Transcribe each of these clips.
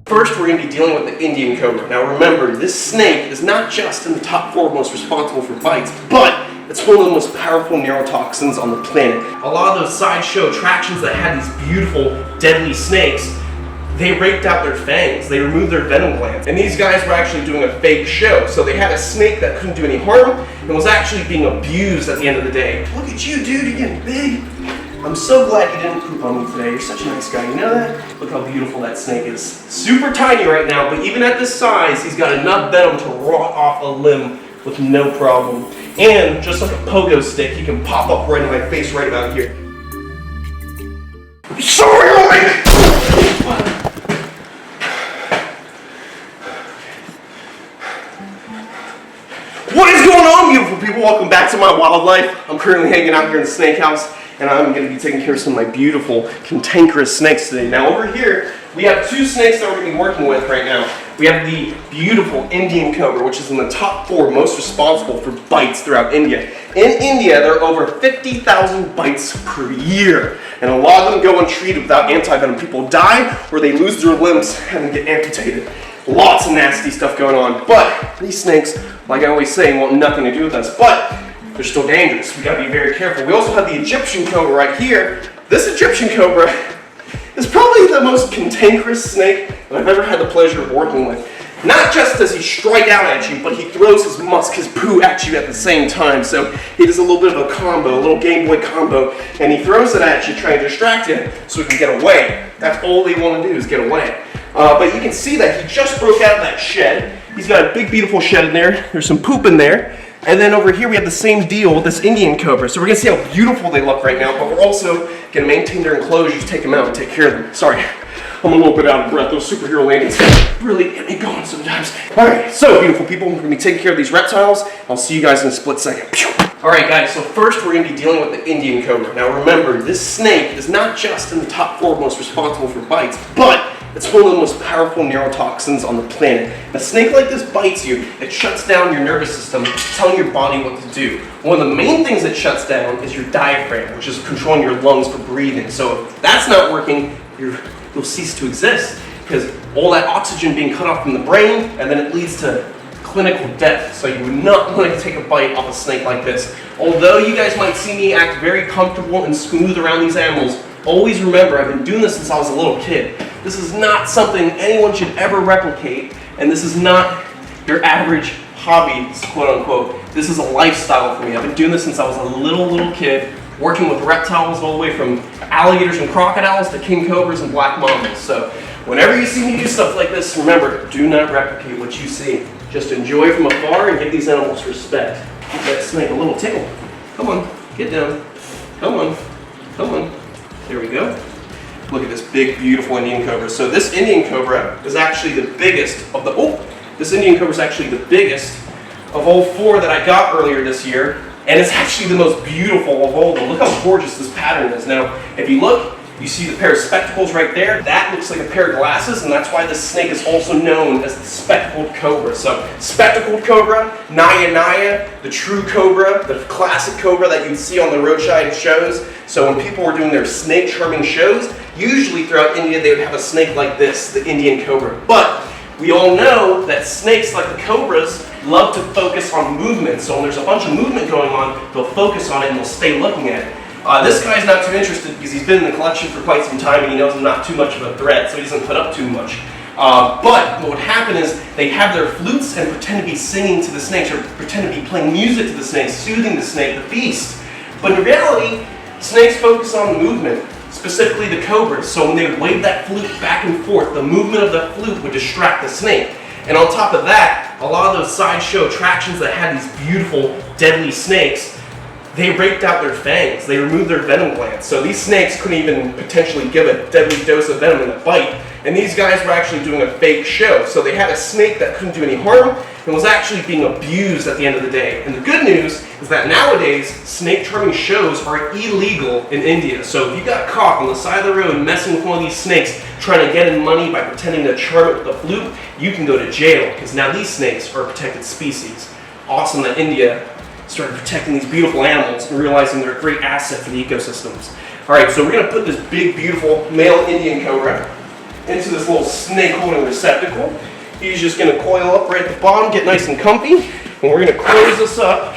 First, we're going to be dealing with the Indian cobra. Now remember, this snake is not just in the top 4 most responsible for bites, but it's one of the most powerful neurotoxins on the planet. A lot of those sideshow attractions that had these beautiful, deadly snakes, they raked out their fangs, they removed their venom glands. And these guys were actually doing a fake show. So they had a snake that couldn't do any harm and was actually being abused at the end of the day. Look at you, dude, you're getting big. I'm so glad you didn't poop on me today. You're such a nice guy, you know that? Look how beautiful that snake is. Super tiny right now, but even at this size, he's got enough venom to rot off a limb with no problem. And just like a pogo stick, he can pop up right in my face right about here. Sorry, Mike! What is going on, beautiful people? Welcome back to my wildlife. I'm currently hanging out here in the snake house, and I'm going to be taking care of some of my beautiful, cantankerous snakes today. Now over here, we have 2 snakes that we're going to be working with right now. We have the beautiful Indian cobra, which is in the top 4 most responsible for bites throughout India. In India, there are over 50,000 bites per year, and a lot of them go untreated without antivenom. People die, or they lose their limbs and get amputated. Lots of nasty stuff going on, but these snakes, like I always say, want nothing to do with us, but they're still dangerous. We gotta be very careful. We also have the Egyptian cobra right here. This Egyptian cobra is probably the most cantankerous snake that I've ever had the pleasure of working with. Not just does he strike out at you, but he throws his musk, his poo at you at the same time. So he does a little bit of a combo, a little Game Boy combo, and he throws it at you, trying to distract you so he can get away. That's all they want to do is get away. But you can see that he just broke out of that shed. He's got a big, beautiful shed in there. There's some poop in there. And then over here we have the same deal with this Indian cobra. So we're gonna see how beautiful they look right now, but we're also gonna maintain their enclosures, take them out and take care of them. Sorry, I'm a little bit out of breath. Those superhero landings really get me going sometimes. All right, so beautiful people, we're gonna be taking care of these reptiles. I'll see you guys in a split second. All right guys, so first we're gonna be dealing with the Indian cobra. Now remember, this snake is not just in the top 4 most responsible for bites, but it's one of the most powerful neurotoxins on the planet. A snake like this bites you, it shuts down your nervous system, telling your body what to do. One of the main things it shuts down is your diaphragm, which is controlling your lungs for breathing. So if that's not working, you'll cease to exist, because all that oxygen being cut off from the brain, and then it leads to clinical death. So you would not want to take a bite off a snake like this. Although you guys might see me act very comfortable and smooth around these animals, always remember I've been doing this since I was a little kid. This is not something anyone should ever replicate, and this is not your average hobby, quote unquote. This is a lifestyle for me. I've been doing this since I was a little kid, working with reptiles all the way from alligators and crocodiles to king cobras and black mambas. So whenever you see me do stuff like this, remember, do not replicate what you see. Just enjoy from afar and give these animals respect. Give that snake a little tickle. Come on, get down. Come on, come on. There we go. Look at this big, beautiful Indian cobra. So this Indian cobra is actually the biggest of the, this Indian cobra is actually the biggest of all 4 that I got earlier this year. And it's actually the most beautiful of all of them. Look how gorgeous this pattern is. Now, if you look, you see the pair of spectacles right there. That looks like a pair of glasses, and that's why this snake is also known as the spectacled cobra. So, spectacled cobra, Naya, the true cobra, the classic cobra that you'd see on the roadside shows. So when people were doing their snake charming shows, usually throughout India they would have a snake like this, the Indian cobra. But we all know that snakes like the cobras love to focus on movement. So when there's a bunch of movement going on, they'll focus on it and they'll stay looking at it. This guy's not too interested because he's been in the collection for quite some time and he knows I'm not too much of a threat, so he doesn't put up too much. But what would happen is they have their flutes and pretend to be singing to the snakes or pretend to be playing music to the snakes, soothing the snake, the beast. But in reality, snakes focus on the movement, specifically the cobras. So when they would wave that flute back and forth, the movement of the flute would distract the snake. And on top of that, a lot of those sideshow attractions that had these beautiful, deadly snakes, they raked out their fangs. They removed their venom glands. So these snakes couldn't even potentially give a deadly dose of venom in a bite. And these guys were actually doing a fake show. So they had a snake that couldn't do any harm and was actually being abused at the end of the day. And the good news is that nowadays, snake charming shows are illegal in India. So if you got caught on the side of the road messing with one of these snakes, trying to get in money by pretending to charm it with a flute, you can go to jail, because now these snakes are a protected species. Awesome that India started protecting these beautiful animals and realizing they're a great asset for the ecosystems. All right, so we're gonna put this big, beautiful male Indian cobra into this little snake holding receptacle. He's just going to coil up right at the bottom, get nice and comfy, and we're going to close this up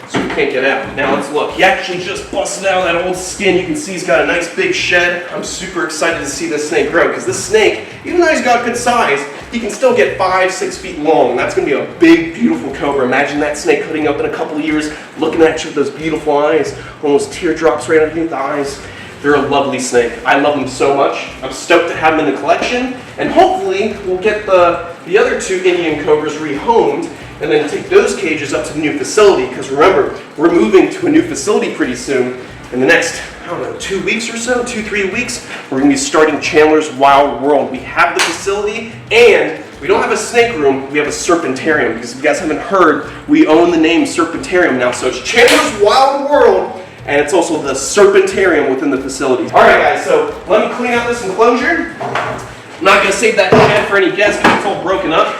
so he can't get out. Now let's look. He actually just busted out of that old skin. You can see he's got a nice big shed. I'm super excited to see this snake grow because this snake, even though he's got good size, he can still get 5-6 feet long. That's going to be a big, beautiful cobra. Imagine that snake putting up in a couple of years, looking at you with those beautiful eyes, almost teardrops right underneath the eyes. They're a lovely snake. I love them so much. I'm stoked to have them in the collection, and hopefully we'll get the other 2 Indian cobras rehomed and then take those cages up to the new facility, because remember, we're moving to a new facility pretty soon. In the next, I don't know, 2 weeks or so, 2-3 weeks, we're going to be starting Chandler's Wild World. We have the facility, and we don't have a snake room, we have a serpentarium, because if you guys haven't heard, we own the name Serpentarium now. So it's Chandler's Wild World, and it's also the Serpentarium within the facility. All right, guys, so let me clean out this enclosure. I'm not going to save that shed for any guests because it's all broken up.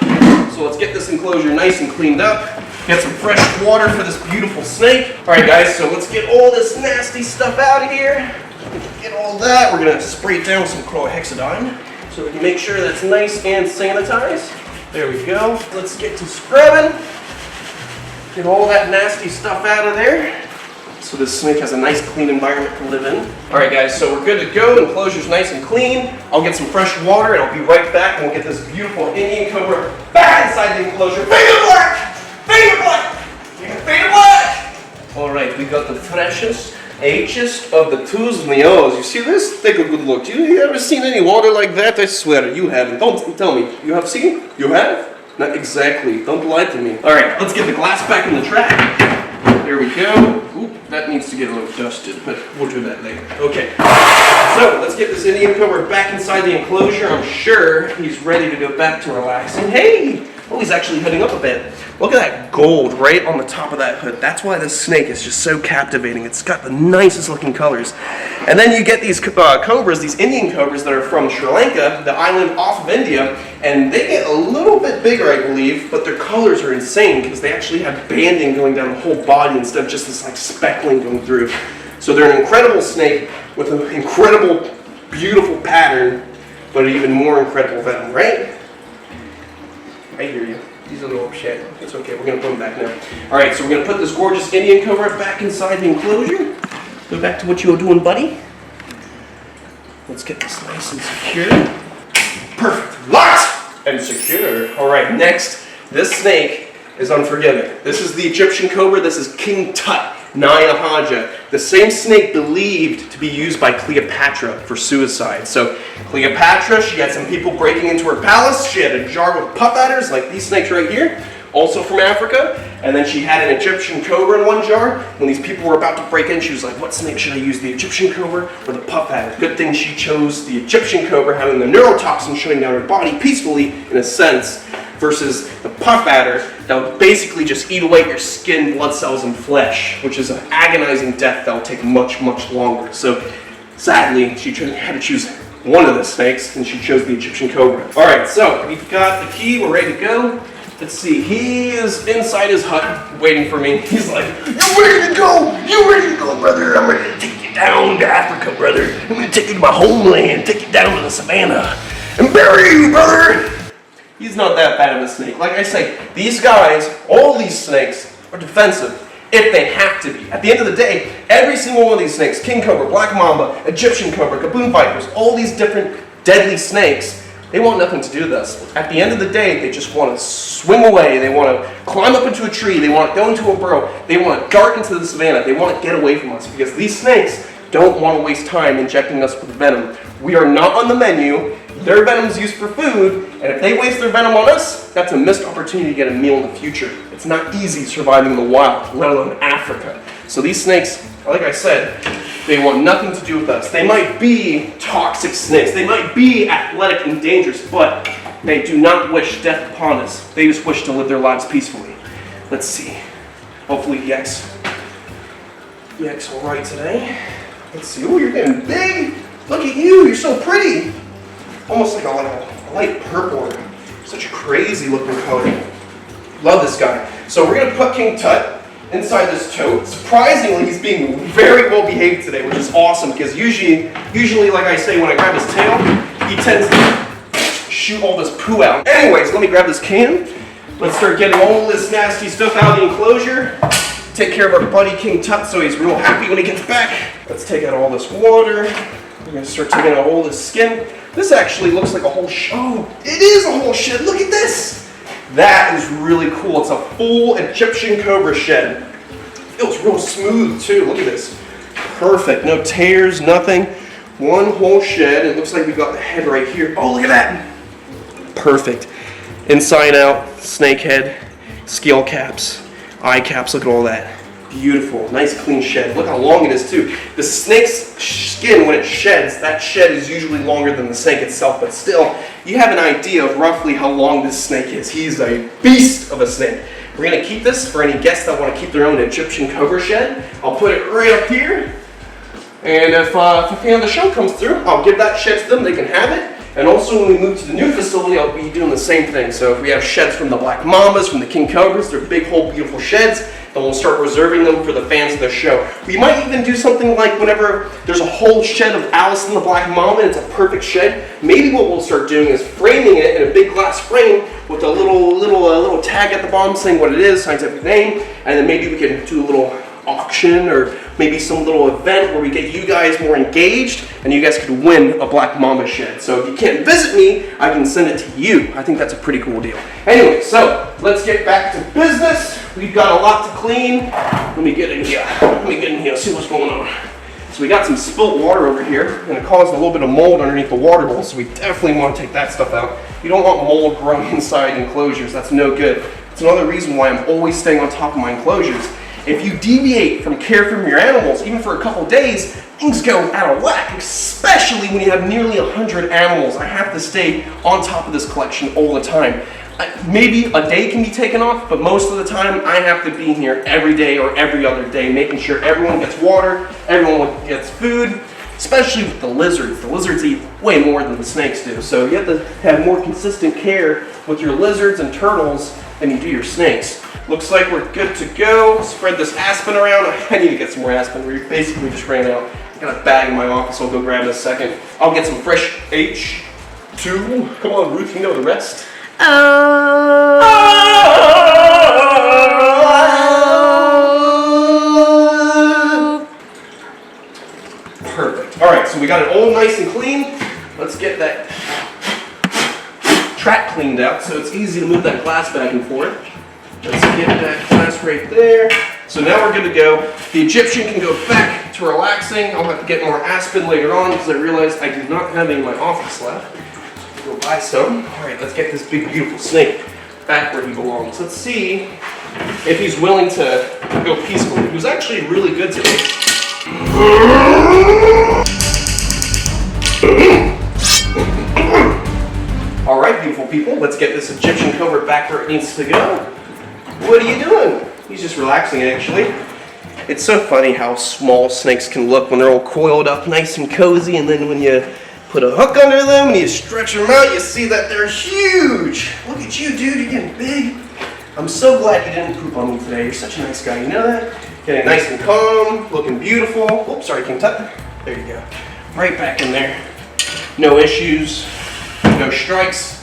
So let's get this enclosure nice and cleaned up. Get some fresh water for this beautiful snake. All right, guys, so let's get all this nasty stuff out of here. Get all that. We're going to spray it down with some chlorhexidine so we can make sure that it's nice and sanitized. There we go. Let's get to scrubbing. Get all that nasty stuff out of there so this snake has a nice clean environment to live in. All right, guys, so we're good to go. The enclosure's nice and clean. I'll get some fresh water and I'll be right back and we'll get this beautiful Indian cobra back inside the enclosure. Fade to black! Fade to black! Fade to black! All right, we got the freshest, Hest of the twos and the O's. You see this? Take a good look. You ever seen any water like that? I swear, you haven't. Don't tell me. You have seen? You have? Not exactly. Don't lie to me. All right, let's get the glass back in the track. There we go. Oop, that needs to get a little dusted, but we'll do that later. Okay, so let's get this Indian cobra back inside the enclosure. I'm sure he's ready to go back to relaxing. Hey! Oh, he's actually hooding up a bit. Look at that gold right on the top of that hood. That's why this snake is just so captivating. It's got the nicest looking colors. And then you get these cobras, these Indian cobras that are from Sri Lanka, the island off of India, and they get a little bit bigger, I believe, but their colors are insane because they actually have banding going down the whole body instead of just this like speckling going through. So they're an incredible snake with an incredible, beautiful pattern, but an even more incredible venom, right? I hear you. He's a little upset. It's okay. We're going to put him back now. All right, so we're going to put this gorgeous Indian cobra back inside the enclosure. Go back to what you were doing, buddy. Let's get this nice and secure. Perfect. Locked and secure. All right, next, this snake is unforgiving. This is the Egyptian cobra. This is King Tut, Nyahaja, the same snake believed to be used by Cleopatra for suicide. So Cleopatra, she had some people breaking into her palace. She had a jar with puff adders like these snakes right here, also from Africa. And then she had an Egyptian cobra in one jar. When these people were about to break in, she was like, what snake should I use, the Egyptian cobra or the puff adder? Good thing she chose the Egyptian cobra, having the neurotoxin shutting down her body peacefully, in a sense, versus the puff adder that would basically just eat away your skin, blood cells, and flesh, which is an agonizing death that will take much, much longer. So sadly, she had to choose one of the snakes, and she chose the Egyptian cobra. All right, so we've got the key. We're ready to go. Let's see. He is inside his hut waiting for me. He's like, you ready to go? You ready to go, brother? I'm ready to take you down to Africa, brother. I'm going to take you to my homeland, take you down to the savannah, and bury you, brother. He's not that bad of a snake. Like I say, these guys, all these snakes, are defensive if they have to be. At the end of the day, every single one of these snakes, king cobra, black mamba, Egyptian cobra, gaboon vipers, all these different deadly snakes, they want nothing to do with us. At the end of the day, they just want to swing away. They want to climb up into a tree. They want to go into a burrow. They want to dart into the savannah. They want to get away from us because these snakes don't want to waste time injecting us with venom. We are not on the menu. Their venom is used for food, and if they waste their venom on us, that's a missed opportunity to get a meal in the future. It's not easy surviving in the wild, let alone Africa. So these snakes, like I said, they want nothing to do with us. They might be toxic snakes, they might be athletic and dangerous, but they do not wish death upon us. They just wish to live their lives peacefully. Let's see. Hopefully Yek's all right today. Let's see. Oh, you're getting big. Look at you. You're so pretty. Almost like a light purple. Such a crazy looking color. Love this guy. So we're going to put King Tut inside this tote. Surprisingly, he's being very well behaved today, which is awesome because usually, like I say, when I grab his tail, he tends to shoot all this poo out. Anyways, let me grab this can. Let's start getting all this nasty stuff out of the enclosure. Take care of our buddy King Tut so he's real happy when he gets back. Let's take out all this water. We're gonna start taking out all this skin. This actually looks like a whole oh, it is a whole shed. Look at this. That is really cool. It's a full Egyptian cobra shed. Feels real smooth too. Look at this. Perfect. No tears, nothing. One whole shed. It looks like we've got the head right here. Oh, look at that. Perfect. Inside out, snake head, scale caps, eye caps. Look at all that. Beautiful. Nice clean shed. Look how long it is too. The snake's skin, when it sheds, that shed is usually longer than the snake itself, but still, you have an idea of roughly how long this snake is. He's a beast of a snake. We're going to keep this for any guests that want to keep their own Egyptian cobra shed. I'll put it right up here. And if a fan of the show comes through, I'll give that shed to them. They can have it. And also when we move to the new facility, I'll be doing the same thing. So if we have sheds from the Black Mambas, from the King Cobras, they're big, whole, beautiful sheds, then we'll start reserving them for the fans of the show. We might even do something like whenever there's a whole shed of Allison the Black Mamba, and it's a perfect shed, maybe what we'll start doing is framing it in a big glass frame with a little tag at the bottom saying what it is, scientific name, and then maybe we can do a little auction or maybe some little event where we get you guys more engaged and you guys could win a Black Mamba shed. So if you can't visit me, I can send it to you. I think that's a pretty cool deal. Anyway, so let's get back to business. We've got a lot to clean. Let me get in here, see what's going on. So we got some spilt water over here and it caused a little bit of mold underneath the water bowl, so we definitely want to take that stuff out. You don't want mold growing inside enclosures. That's no good. It's another reason why I'm always staying on top of my enclosures. If you deviate from care from your animals, even for a couple days, things go out of whack, especially when you have nearly 100 animals. I have to stay on top of this collection all the time. Maybe a day can be taken off, but most of the time I have to be here every day or every other day, making sure everyone gets water, everyone gets food, especially with the lizards. The lizards eat way more than the snakes do, so you have to have more consistent care with your lizards and turtles than you do your snakes. Looks like we're good to go. Spread this aspen around. I need to get some more aspen. We basically just ran out. I got a bag in my office. I'll go grab it in a second. I'll get some fresh H2. Come on, Ruth, you know the rest. Perfect. All right, so we got it all nice and clean. Let's get that track cleaned out so it's easy to move that glass back and forth. Let's get that glass right there. So now we're good to go. The Egyptian can go back to relaxing. I'll have to get more aspen later on because I realized I do not have any in my office left. Go buy some. All right, let's get this big, beautiful snake back where he belongs. Let's see if he's willing to go peacefully. He was actually really good today. All right, beautiful people, let's get this Egyptian cobra back where it needs to go. What are you doing? He's just relaxing, actually. It's so funny how small snakes can look when they're all coiled up nice and cozy, and then when you put a hook under them and you stretch them out, you see that they're huge. Look at you, dude, you're getting big. I'm so glad you didn't poop on me today. You're such a nice guy, you know that? Getting nice and calm, looking beautiful. Oops, sorry, King Tut. There you go. Right back in there. No issues, no strikes.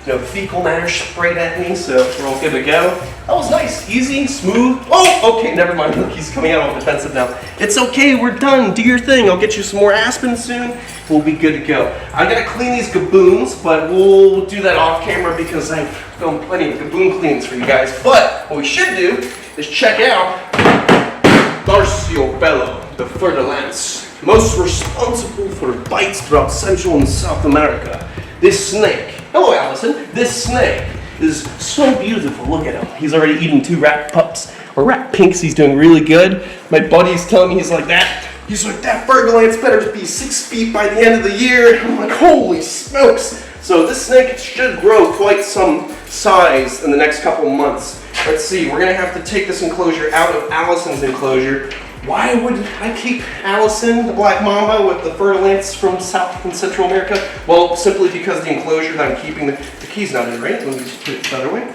No fecal matter sprayed at me, so we're all good to go. That was nice, easy, smooth. Oh, okay, never mind. Look, he's coming out all defensive now. It's okay, we're done. Do your thing. I'll get you some more aspen soon. We'll be good to go. I'm gonna clean these gaboons, but we'll do that off camera because I've filmed plenty of gaboon cleans for you guys. But what we should do is check out Darcio Bello, the fer-de-lance, most responsible for bites throughout Central and South America. This snake. Hello, Allison. This snake is so beautiful. Look at him. He's already eaten 2 rat pups, or rat pinks. He's doing really good. My buddy's telling me he's like, that fer-de-lance better be 6 feet by the end of the year. I'm like, holy smokes. So this snake should grow quite some size in the next couple months. Let's see. We're going to have to take this enclosure out of Allison's enclosure. Why would I keep Allison, the Black Mamba, with the fer-de-lance from South and Central America? Well, simply because the enclosure that I'm keeping, the key's not in, right? Let me just put it the other way.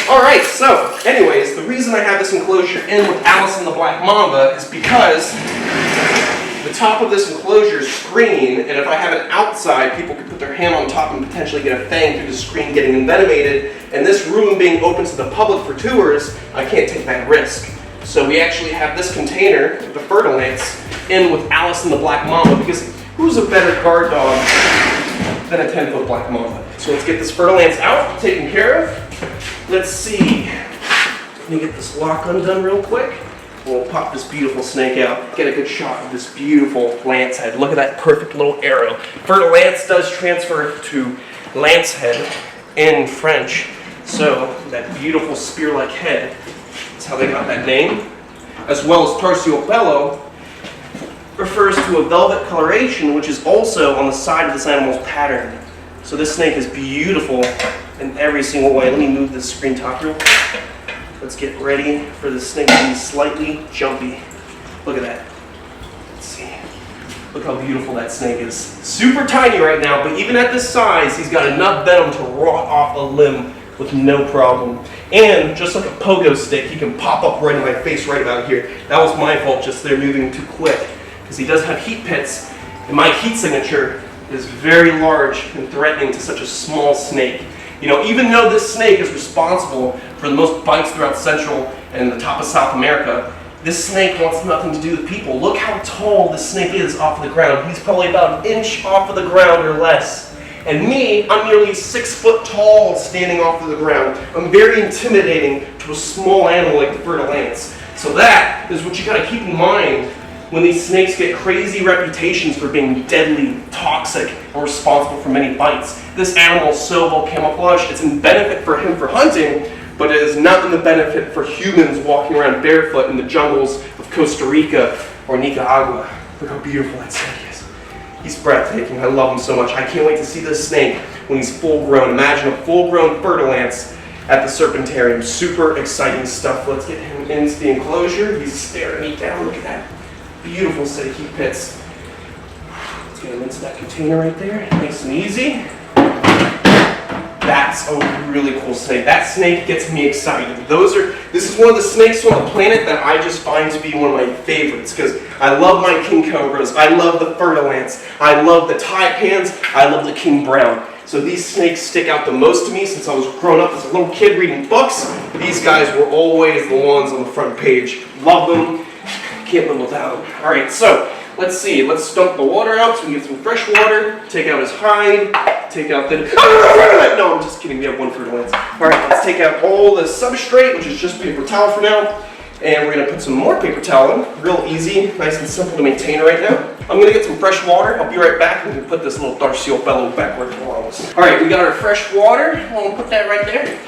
Alright, so, anyways, the reason I have this enclosure in with Alice and the Black Mamba is because the top of this enclosure is screened, and if I have it outside, people could put their hand on top and potentially get a fang through the screen getting envenomated, and this room being open to the public for tours, I can't take that risk. So we actually have this container with the fertile ants in with Alice and the Black Mamba, because who's a better guard dog than a 10-foot Black Mamba? So let's get this fertile ants out, taken care of. Let's see. Let me get this lock undone real quick. We'll pop this beautiful snake out. Get a good shot of this beautiful Lancehead. Look at that perfect little arrow. Fertile ants does transfer to Lancehead in French. So that beautiful spear-like head is how they got that name. As well as terciopelo refers to a velvet coloration, which is also on the side of this animal's pattern. So this snake is beautiful in every single way. Let me move this screen top real quick. Let's get ready for the snake to be slightly jumpy. Look at that. Let's see. Look how beautiful that snake is. Super tiny right now, but even at this size, he's got enough venom to rot off a limb with no problem. And just like a pogo stick, he can pop up right in my face right about here. That was my fault just there moving too quick, because he does have heat pits, and my heat signature is very large and threatening to such a small snake. You know, even though this snake is responsible for the most bites throughout Central and the top of South America, this snake wants nothing to do with people. Look how tall this snake is off the ground. He's probably about an inch off of the ground or less. And me, I'm nearly 6 foot tall standing off of the ground. I'm very intimidating to a small animal like the fertile ants. So that is what you gotta keep in mind when these snakes get crazy reputations for being deadly, toxic, or responsible for many bites. This animal is so well camouflaged, it's in benefit for him for hunting, but it is not in the benefit for humans walking around barefoot in the jungles of Costa Rica or Nicaragua. Look how beautiful that snake is. He's breathtaking. I love him so much. I can't wait to see this snake when he's full grown. Imagine a full grown fertile ants at the Serpentarium. Super exciting stuff. Let's get him into the enclosure. He's staring me down. Look at that beautiful set of heat pits. Let's get him into that container right there. Nice and easy. That's a really cool snake. That snake gets me excited. This is one of the snakes on the planet that I just find to be one of my favorites, because I love my king cobras, I love the fertile ants, I love the taipans, I love the king brown. So these snakes stick out the most to me since I was growing up as a little kid reading books. These guys were always the ones on the front page. Love them. Can't live without them. All right, so let's see. Let's dump the water out so we can get some fresh water. Take out his hide. Take out the... No, I'm just kidding. We have one fertile ants. All right, let's take out all the substrate, which is just paper towel for now. And we're going to put some more paper towel in. Real easy, nice and simple to maintain right now. I'm going to get some fresh water. I'll be right back. And we can put this little terciopelo back where it belongs. All right, we got our fresh water. I'll put that right there.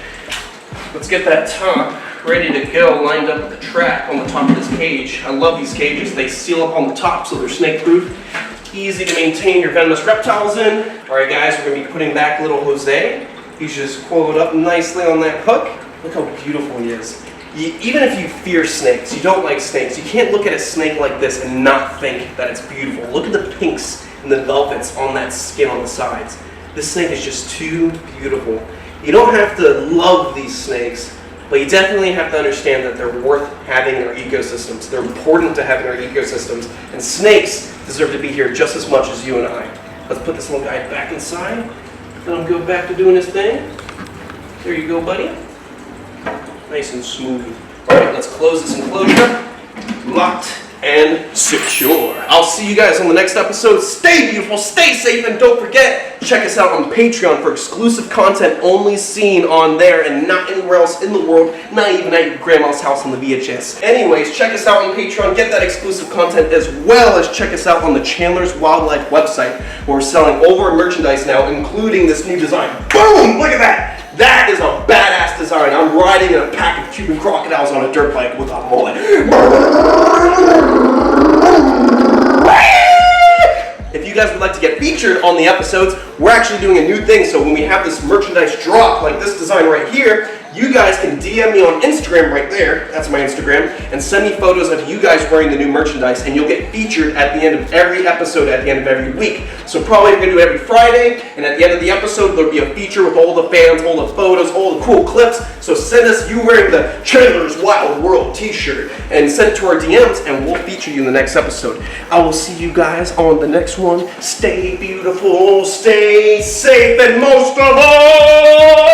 Let's get that top ready to go, lined up with the track on the top of this cage. I love these cages. They seal up on the top so they're snake proof. Easy to maintain your venomous reptiles in. All right, guys, we're going to be putting back little Jose. He's just coiled up nicely on that hook. Look how beautiful he is. Even if you fear snakes, you don't like snakes, you can't look at a snake like this and not think that it's beautiful. Look at the pinks and the velvets on that skin on the sides. This snake is just too beautiful. You don't have to love these snakes, but you definitely have to understand that they're worth having in our ecosystems. They're important to have in our ecosystems, and snakes deserve to be here just as much as you and I. Let's put this little guy back inside. Let him go back to doing his thing. There you go, buddy. Nice and smooth. All right, let's close this enclosure. Locked and secure. I'll see you guys on the next episode. Stay beautiful, stay safe, and don't forget, check us out on Patreon for exclusive content only seen on there and not anywhere else in the world, not even at your grandma's house on the VHS. Anyways, check us out on Patreon, get that exclusive content, as well as check us out on the Chandler's Wildlife website, where we're selling all of our merchandise now, including this new design. Boom! Look at that! That is a badass design. I'm riding in a pack of Cuban crocodiles on a dirt bike with a mullet. If you guys would like to get featured on the episodes, we're actually doing a new thing. So when we have this merchandise drop, like this design right here, you guys can DM me on Instagram right there, that's my Instagram, and send me photos of you guys wearing the new merchandise, and you'll get featured at the end of every episode, at the end of every week. So probably we're gonna do it every Friday, and at the end of the episode, there'll be a feature with all the fans, all the photos, all the cool clips. So send us you wearing the Chandler's Wild World t-shirt, and send it to our DMs, and we'll feature you in the next episode. I will see you guys on the next one. Stay beautiful, stay safe, and most of all,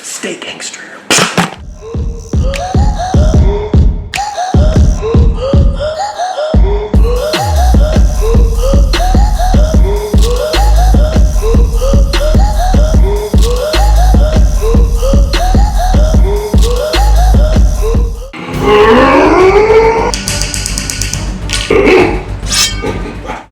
stay gangster.